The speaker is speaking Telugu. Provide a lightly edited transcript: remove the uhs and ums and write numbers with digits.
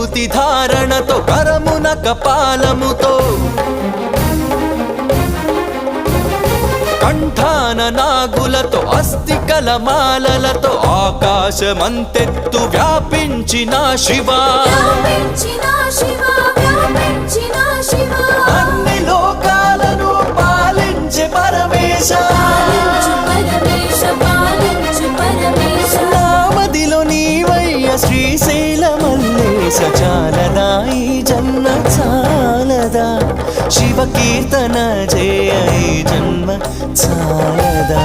విభూతి ధారణతో కరమున కపాలముతో కంఠాన నాగులతో అస్థికల మాలలతో ఆకాశమంతెత్తు వ్యాపించిన శివా అన్ని లోకాలను పాలించే పరమేశ నామదిలో నీవయ్య శ్రీశైల మల్లేశ చాలదా ఈ జన్మ చాలదా శివ కీర్తన జయ ఈ జన్మ చాలదా